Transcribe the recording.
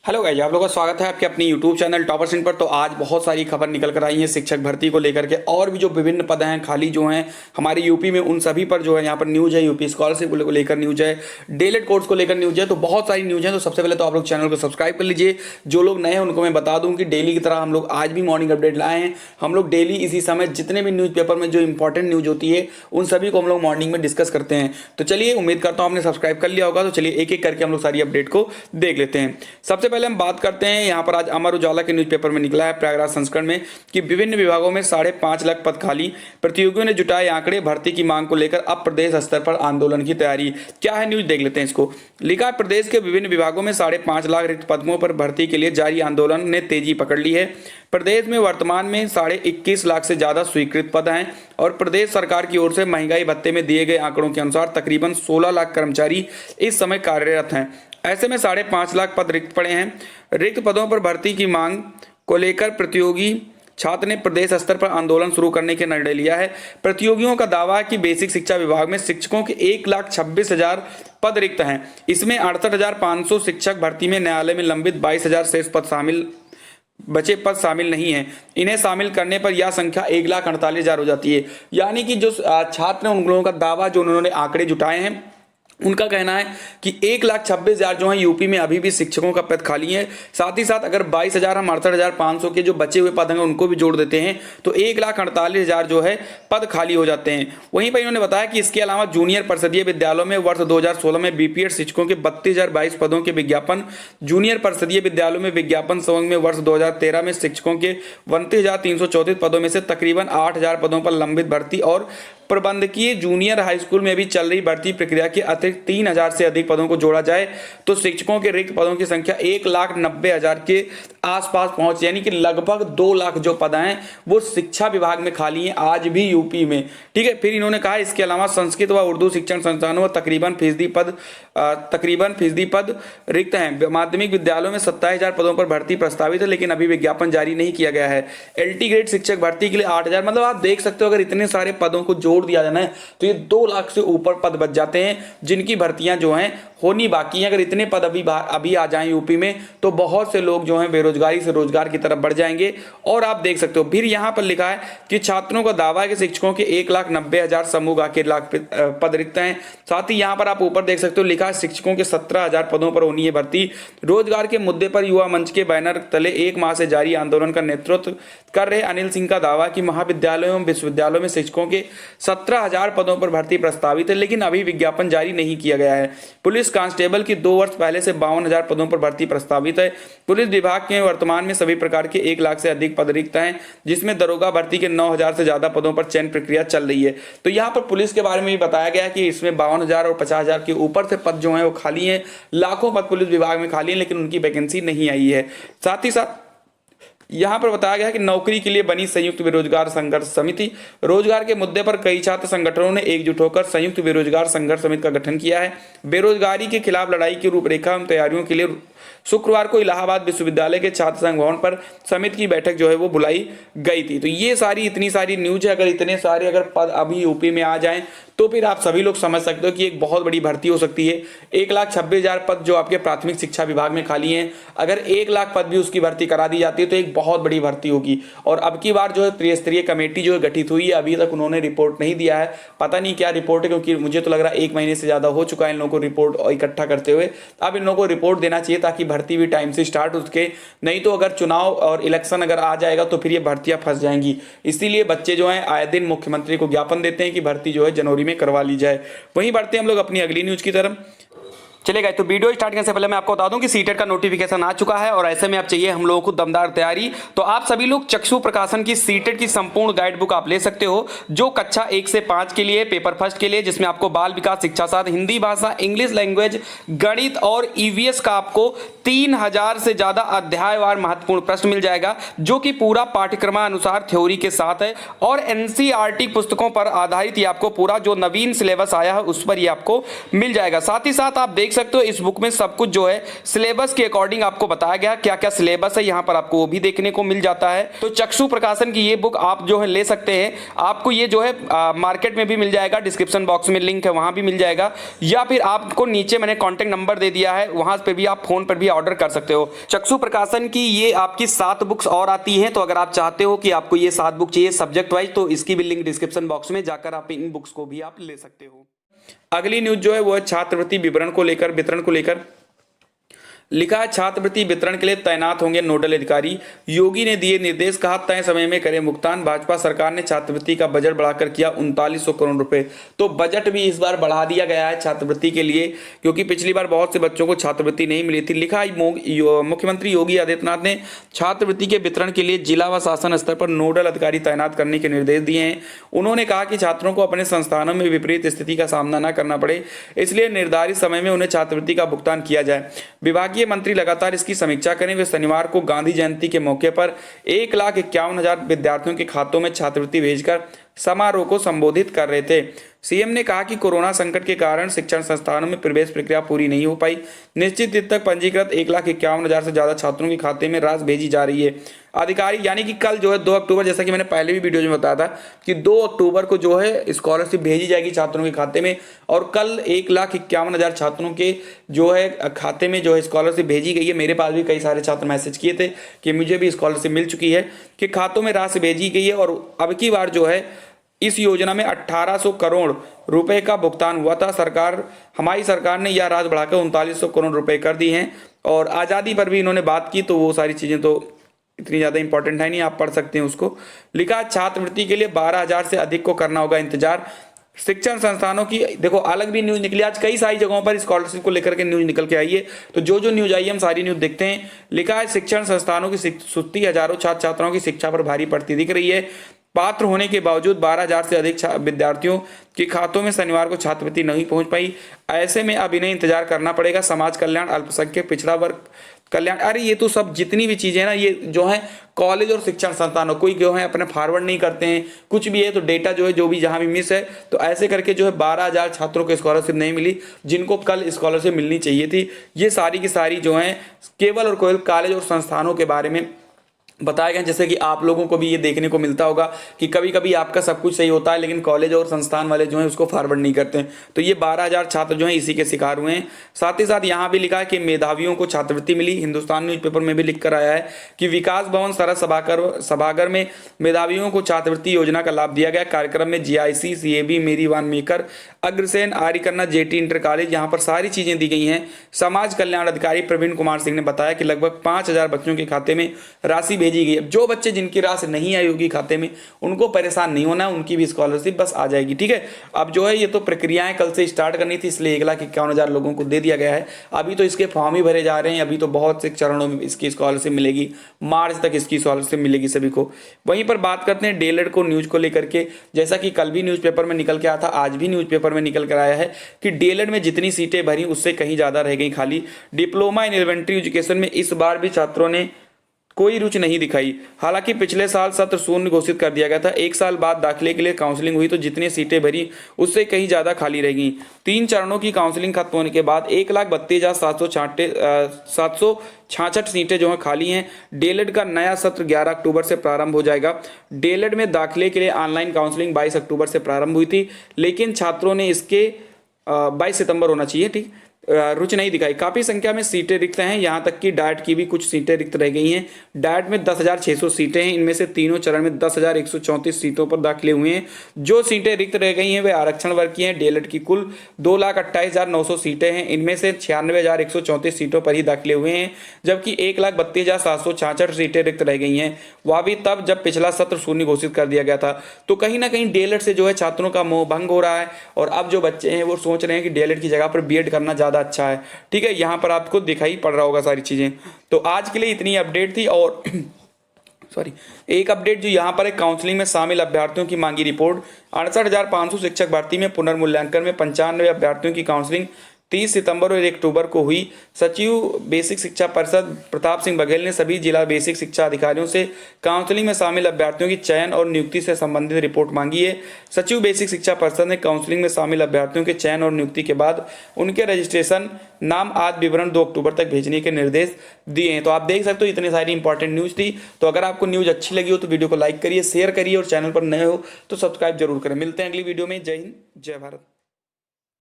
Hello guys, आप लोगों का स्वागत है आपके अपनी यूट्यूब चैनल टॉपर सिंह पर। तो आज बहुत सारी खबर निकल कर आई है शिक्षक भर्ती को लेकर के, और भी जो विभिन्न पद हैं खाली जो हैं हमारे यूपी में, उन सभी पर जो है यहाँ पर न्यूज़ है। यूपी स्कॉलरशिप को लेकर न्यूज़ है, डीएलएड कोर्स को लेकर न्यूज़ है। तो बहुत सारी न्यूज़ है। तो सबसे पहले तो आप लोग चैनल को सब्सक्राइब कर लीजिए। जो लोग नए हैं उनको मैं बता दूँ कि डेली की तरह हम लोग आज भी मॉर्निंग अपडेट लाए हैं। हम लोग डेली इसी समय जितने भी न्यूज़पेपर में जो इंपॉर्टेंट न्यूज़ होती है उन सभी को हम लोग मॉर्निंग में डिस्कस करते हैं। तो चलिए, उम्मीद करता हूँ आपने सब्सक्राइब कर लिया होगा। तो चलिए एक एक करके हम लोग सारी अपडेट को देख लेते हैं। सबसे पहले हम बात करते हैं, यहाँ पर आज अमर उजाला के न्यूज़पेपर में निकला है प्रयागराज संस्करण में कि विभिन्न विभागों में 5.5 लाख पद खाली, प्रतियोगियों ने जुटाए आंकड़े, भर्ती की मांग को लेकर अब प्रदेश स्तर पर आंदोलन की तैयारी। क्या है न्यूज, देख लेते हैं इसको। लिखा है, प्रदेश के विभिन्न विभागों में 5.5 लाख रिक्त पदों पर भर्ती के लिए जारी आंदोलन ने तेजी पकड़ ली है। प्रदेश में वर्तमान में 21.5 लाख से ज्यादा स्वीकृत पद हैं और प्रदेश सरकार की ओर से महंगाई भत्ते में दिए गए आंकड़ों के अनुसार तकरीबन 16 लाख कर्मचारी इस समय कार्यरत हैं। ऐसे में 5.5 लाख पद रिक्त पड़े हैं। रिक्त पदों पर भर्ती की मांग को लेकर प्रतियोगी छात्र ने प्रदेश स्तर पर आंदोलन शुरू करने के निर्णय लिया है। प्रतियोगियों का दावा है कि बेसिक शिक्षा विभाग में शिक्षकों के 1,26,000 पद रिक्त हैं। इसमें 68,500 शिक्षक भर्ती में, न्यायालय में लंबित 22,000 शेष पद शामिल, बचे पद शामिल नहीं हैं। इन्हें शामिल करने पर यह संख्या 1,48,000 हो जाती है। यानी कि जो छात्र हैं उन लोगों का दावा, जो उन्होंने आंकड़े जुटाए हैं, उनका कहना है कि 1,26,000 जो है यूपी में अभी भी शिक्षकों का पद खाली है। साथ ही साथ अगर 22,000 हम 68,500 के जो बचे हुए पद हैं उनको भी जोड़ देते हैं तो 1,48,000 जो है पद खाली हो जाते हैं। वहीं पर इन्होंने बताया कि इसके अलावा जूनियर परिषदीय विद्यालयों में वर्ष 2016 में बीपीएड शिक्षकों के 32,022 पदों के विज्ञापन, जूनियर परिषदीय विद्यालयों में विज्ञापन संवर्ग में वर्ष 2013 में शिक्षकों के 29,334 पदों में से तकरीबन 8,000 पदों पर लंबित भर्ती, और प्रबंधकीय जूनियर हाई स्कूल में भी चल रही भर्ती प्रक्रिया के अतिरिक्त 3,000 से अधिक पदों को जोड़ा जाए तो शिक्षकों के रिक्त पदों की संख्या 1,90,000 के आसपास पहुंच, यानी कि लगभग 2 लाख जो पद हैं वो शिक्षा विभाग में खाली हैं आज भी यूपी में। ठीक है। फिर इन्होंने कहा इसके अलावा संस्कृत व उर्दू शिक्षण संस्थानों में तकरीबन फीसदी पद रिक्त हैं। माध्यमिक विद्यालयों में 27,000 पदों पर भर्ती प्रस्तावित है, लेकिन अभी विज्ञापन जारी नहीं किया गया है। एलटी ग्रेड शिक्षक भर्ती के लिए 8,000, मतलब आप देख सकते हो अगर इतने सारे पदों को जोड़ दिया जाना है तो ये 2 लाख से ऊपर पद बच जाते हैं जिनकी भर्तियां जो हैं होनी बाकी हैं। अगर इतने पद अभी आ जाएं यूपी में तो बहुत से लोग जो हैं बेरोजगारी से रोजगार की तरफ बढ़ जाएंगे। और आप देख सकते हो फिर यहां पर लिखा है कि छात्रों का दावा है कि शिक्षकों के 1,90,000 समूह के लाख पद रिक्त हैं। साथ ही यहां पर आप ऊपर देख सकते हो लिखा है शिक्षकों के 17,000 पदों पर होनी है भर्ती। रोजगार के मुद्दे पर युवा मंच के बैनर तले 1 माह से जारी आंदोलन का नेतृत्व कर रहे अनिल सिंह का दावा कि महाविद्यालयों एवं विश्वविद्यालयों में शिक्षकों के 17,000 पदों पर भर्ती प्रस्तावित है, लेकिन अभी विज्ञापन जारी नहीं किया गया है। पुलिस कांस्टेबल की 2 वर्ष पहले से 52,000 पदों पर भर्ती प्रस्तावित है। पुलिस विभाग के वर्तमान में सभी प्रकार के 1 लाख से अधिक पद रिक्त हैं, जिसमें दरोगा भर्ती के 9,000 से ज्यादा पदों पर चयन प्रक्रिया चल रही है। तो यहाँ पर पुलिस के बारे में भी बताया गया कि इसमें 52,000 और 50,000 के ऊपर से पद जो है वो खाली है। लाखों पद पुलिस विभाग में खाली है, लेकिन उनकी वैकेंसी नहीं आई है। साथ ही साथ यहां पर बताया गया है कि नौकरी के लिए बनी संयुक्त बेरोजगार संघर्ष समिति। रोजगार के मुद्दे पर कई छात्र संगठनों ने एकजुट होकर संयुक्त बेरोजगार संघर्ष समिति का गठन किया है। बेरोजगारी के खिलाफ लड़ाई की रूपरेखा एवं तैयारियों के लिए शुक्रवार को इलाहाबाद विश्वविद्यालय के छात्र संघ भवन पर समिति की बैठक जो है वो बुलाई गई थी। तो ये इतनी सारी न्यूज है। अगर इतने सारे अगर पद अभी यूपी में आ जाएं तो फिर आप सभी लोग समझ सकते हो कि एक बहुत बड़ी भर्ती हो सकती है। 1,26,000 पद जो आपके प्राथमिक शिक्षा विभाग में खाली हैं, अगर 1 लाख पद भी उसकी भर्ती करा दी जाती है तो एक बहुत बड़ी भर्ती होगी। और अब की बार जो है त्रिस्तरीय कमेटी जो है गठित हुई है, अभी तक उन्होंने रिपोर्ट नहीं दिया है। पता नहीं क्या रिपोर्ट है, क्योंकि मुझे तो लग रहा है 1 महीने से ज्यादा हो चुका है इन लोगों को रिपोर्ट इकट्ठा करते हुए। अब इन लोगों को रिपोर्ट देना चाहिए ताकि भर्ती भी टाइम से स्टार्ट हो सके। नहीं तो अगर चुनाव और इलेक्शन अगर आ जाएगा तो फिर ये भर्तियां फंस जाएंगी। इसीलिए बच्चे जो हैं आए दिन मुख्यमंत्री को ज्ञापन देते हैं कि भर्ती जो है जनवरी में करवा ली जाए। वहीं बढ़ते हम लोग अपनी अगली न्यूज की तरफ। चलेगा, तो वीडियो स्टार्ट करने से पहले मैं आपको बता दूं कि सीटेट का नोटिफिकेशन आ चुका है और ऐसे में आप चाहिए हम लोगों को दमदार तैयारी, तो आप सभी लोग चक्षु प्रकाशन की सीटेट की संपूर्ण गाइड बुक आप ले सकते हो, जो कक्षा 1 से 5 के लिए, पेपर फर्स्ट के लिए, जिसमें आपको बाल विकास, शिक्षा शास्त्र, हिंदी भाषा, इंग्लिश लैंग्वेज, गणित और ईवीएस का आपको 3,000 से ज्यादा अध्यायवार महत्वपूर्ण प्रश्न मिल जाएगा, जो कि पूरा पाठ्यक्रमानुसार थ्योरी के साथ है। और एनसीईआरटी पुस्तकों पर आधारित ये आपको पूरा जो नवीन सिलेबस आया है उस पर ये आपको मिल जाएगा। साथ ही साथ आप देख देख सकते हो इस बुक में सब कुछ जो है सिलेबस के अकॉर्डिंग आपको बताया गया, क्या क्या सिलेबस है यहाँ पर आपको वो भी देखने को मिल जाता है। तो चक्षु प्रकाशन की ये बुक आप जो है ले सकते हैं, आपको ये जो है मार्केट में भी मिल जाएगा, डिस्क्रिप्शन बॉक्स में लिंक है वहां भी मिल जाएगा, या फिर आपको नीचे मैंने कॉन्टेक्ट नंबर दे दिया है, वहां पे भी आप फोन पर भी ऑर्डर कर सकते हो। चक्षु प्रकाशन की ये आपकी 7 बुक्स और आती हैं, तो अगर आप चाहते हो कि आपको ये 7 बुक चाहिए सब्जेक्ट वाइज, तो इसकी भी लिंक डिस्क्रिप्शन बॉक्स में जाकर आप इन बुक्स को भी आप ले सकते हो। अगली न्यूज जो है वो है छात्रवृत्ति वितरण को लेकर लिखा है, छात्रवृत्ति वितरण के लिए तैनात होंगे नोडल अधिकारी, योगी ने दिए निर्देश, कहा तय समय में करें भुगतान। भाजपा सरकार ने छात्रवृत्ति का बजट बढ़ाकर किया 3900 करोड़ रुपए। तो बजट भी इस बार बढ़ा दिया गया है छात्रवृत्ति के लिए, क्योंकि पिछली बार बहुत से बच्चों को छात्रवृत्ति नहीं मिली थी। लिखा मुख्यमंत्री योगी आदित्यनाथ ने छात्रवृत्ति के वितरण के लिए जिला व शासन स्तर पर नोडल अधिकारी तैनात करने के निर्देश दिए हैं। उन्होंने कहा कि छात्रों को अपने संस्थानों में विपरीत स्थिति का सामना न करना पड़े, इसलिए निर्धारित समय में उन्हें छात्रवृत्ति का भुगतान किया जाए। विभागीय मंत्री लगातार इसकी समीक्षा करें। वे शनिवार को गांधी जयंती के मौके पर 1,51,000 विद्यार्थियों के खातों में छात्रवृत्ति भेजकर समारोह को संबोधित कर रहे थे। सीएम ने कहा कि कोरोना संकट के कारण शिक्षण संस्थानों में प्रवेश प्रक्रिया पूरी नहीं हो पाई। निश्चित तिथि तक पंजीकृत 1,51,000 से ज्यादा छात्रों के खाते में राशि भेजी जा रही है। अधिकारी यानी कि कल जो है 2 अक्टूबर, जैसा कि मैंने पहले भी वीडियो में बताया था कि 2 अक्टूबर को जो है स्कॉलरशिप भेजी जाएगी छात्रों के खाते में, और कल 1,51,000 छात्रों के जो है खाते में जो है स्कॉलरशिप भेजी गई है। मेरे पास भी कई सारे छात्र मैसेज किए थे कि मुझे भी स्कॉलरशिप मिल चुकी है, कि खातों में राशि भेजी गई है। और अब की बार जो है इस योजना में 1800 करोड़ रुपए का भुगतान हुआ था। हमारी सरकार ने यह राशि बढ़ाकर 3900 करोड़ रुपए कर दी हैं। और आज़ादी पर भी इन्होंने बात की, तो वो सारी चीज़ें तो इतनी ज़्यादा इंपॉर्टेंट है नहीं, आप पढ़ सकते हैं उसको। लिखा, छात्रवृत्ति के लिए 12,000 से अधिक को करना होगा इंतजार। शिक्षण संस्थानों की देखो अलग भी न्यूज निकली, आज कई सारी जगहों पर स्कॉलरशिप को लेकर के न्यूज निकल के आई है, तो जो न्यूज आई है हम सारी न्यूज देखते हैं। लिखा है, शिक्षण संस्थानों की सुस्ती, हजारों छात्र छात्राओं की शिक्षा पर भारी पड़ती दिख रही है। पात्र होने के बावजूद 12,000 से अधिक विद्यार्थियों के खातों में शनिवार को छात्रवृत्ति नहीं पहुंच पाई। ऐसे में अब इन्हें इंतजार करना पड़ेगा। समाज कल्याण, अल्पसंख्यक, पिछड़ा वर्ग कल्याण, अरे ये तो सब जितनी भी चीजें ना, ये जो है कॉलेज और शिक्षण संस्थानों कोई जो है अपने फॉरवर्ड नहीं करते हैं, कुछ भी है तो डेटा जो है जो भी जहां भी मिस है, तो ऐसे करके जो है 12,000 छात्रों को स्कॉलरशिप नहीं मिली जिनको कल स्कॉलरशिप मिलनी चाहिए थी। ये सारी की सारी जो है केवल और केवल कॉलेज और संस्थानों के बारे में बताया गया। जैसे कि आप लोगों को भी ये देखने को मिलता होगा कि कभी कभी आपका सब कुछ सही होता है लेकिन कॉलेज और संस्थान वाले जो हैं उसको फॉरवर्ड नहीं करते हैं, तो ये 12,000 छात्र जो हैं इसी के शिकार हुए हैं। साथ ही साथ यहाँ भी लिखा है कि मेधावियों को छात्रवृत्ति मिली। हिंदुस्तान न्यूज़पेपर में भी लिख कर आया है कि विकास भवन सरस सभागार में मेधावियों को छात्रवृत्ति योजना का लाभ दिया गया। कार्यक्रम में GIC, CAB, Mary Wanamaker, Agrasen, आर्यकन्ना, JT इंटर कॉलेज, यहाँ पर सारी चीजें दी गई हैं। समाज कल्याण अधिकारी प्रवीण कुमार सिंह ने बताया कि लगभग 5,000 बच्चों के खाते में राशि भेजी गई। अब जो बच्चे जिनकी राशि नहीं आई होगी खाते में उनको परेशान नहीं होना, उनकी भी स्कॉलरशिप बस आ जाएगी। ठीक है, अब जो है ये तो प्रक्रियाएं कल से स्टार्ट करनी थी, इसलिए 1,51,000 लोगों को दे दिया गया है। अभी तो इसके फॉर्म ही भरे जा रहे हैं, अभी तो बहुत से चरणों में इसकी स्कॉलरशिप मिलेगी, मार्च तक इसकी स्कॉलरशिप मिलेगी सभी को। वहीं पर बात करते हैं डीएलएड को न्यूज को लेकर के, जैसा कि कल भी न्यूज़पेपर में निकल के आया था, आज भी न्यूज़पेपर में निकल कर आया है कि डीएलएड में जितनी सीटें भरी उससे कहीं ज्यादा रह गई खाली। डिप्लोमा इन एलिमेंट्री एजुकेशन में इस बार भी छात्रों ने कोई रुचि नहीं दिखाई। हालांकि पिछले साल सत्र शून्य घोषित कर दिया गया था। एक साल बाद दाखिले के लिए काउंसलिंग हुई तो जितनी सीटें भरी उससे कहीं ज्यादा खाली रह गई। 3 चरणों की काउंसलिंग खत्म होने के बाद 1,32,766 सीटें जो है खाली हैं। डीएलएड का नया सत्र 11 अक्टूबर से प्रारंभ हो जाएगा। डीएलएड में दाखिले के लिए ऑनलाइन काउंसलिंग 22 अक्टूबर से प्रारंभ हुई थी, लेकिन छात्रों ने इसके 22 सितंबर होना चाहिए, ठीक, रुचि नहीं दिखाई। काफी संख्या में सीटें रिक्त हैं, यहां तक कि डाइट की भी कुछ सीटें रिक्त रह गई हैं। डाइट में 10,600 सीटें हैं, इनमें से तीनों चरण में 10,134 सीटों पर दाखिले हुए हैं। जो सीटें रिक्त रह गई हैं वे आरक्षण वर्ग की हैं। डीएलएड की कुल 2,28,900 सीटें हैं, इनमें से 96,134 सीटों पर ही दाखिले हुए हैं, जबकि 1,32,766 सीटें रिक्त रह गई हैं। वह भी तब जब पिछला सत्र शून्य घोषित कर दिया गया था। तो कहीं ना कहीं डीएलएड से जो है छात्रों का मोह भंग हो रहा है, और अब जो बच्चे हैं वो सोच रहे हैं कि डीएलएड की जगह पर बीएड करना ज्यादा अच्छा है। ठीक है, यहां पर आपको दिखाई पड़ रहा होगा सारी चीजें। तो आज के लिए इतनी अपडेट थी। और एक अपडेट जो यहां पर है, काउंसलिंग में शामिल अभ्यर्थियों की मांगी रिपोर्ट। 68,500 शिक्षक भर्ती में पुनर्मूल्यांकन में 95 अभ्यर्थियों की काउंसलिंग 30 सितंबर और 1 अक्टूबर को हुई। सचिव बेसिक शिक्षा परिषद प्रताप सिंह बघेल ने सभी जिला बेसिक शिक्षा अधिकारियों से काउंसलिंग में शामिल अभ्यर्थियों की चयन और नियुक्ति से संबंधित रिपोर्ट मांगी है। सचिव बेसिक शिक्षा परिषद ने काउंसलिंग में शामिल अभ्यर्थियों के चयन और नियुक्ति के बाद उनके रजिस्ट्रेशन नाम आदि विवरण 2 अक्टूबर तक भेजने के निर्देश दिए हैं। तो आप देख सकते हो इतनी सारी इंपॉर्टेंट न्यूज़ थी। तो अगर आपको न्यूज़ अच्छी लगी हो तो वीडियो को लाइक करिए, शेयर करिए और चैनल पर नए हो तो सब्सक्राइब जरूर करें। मिलते हैं अगली वीडियो में। जय हिंद, जय भारत।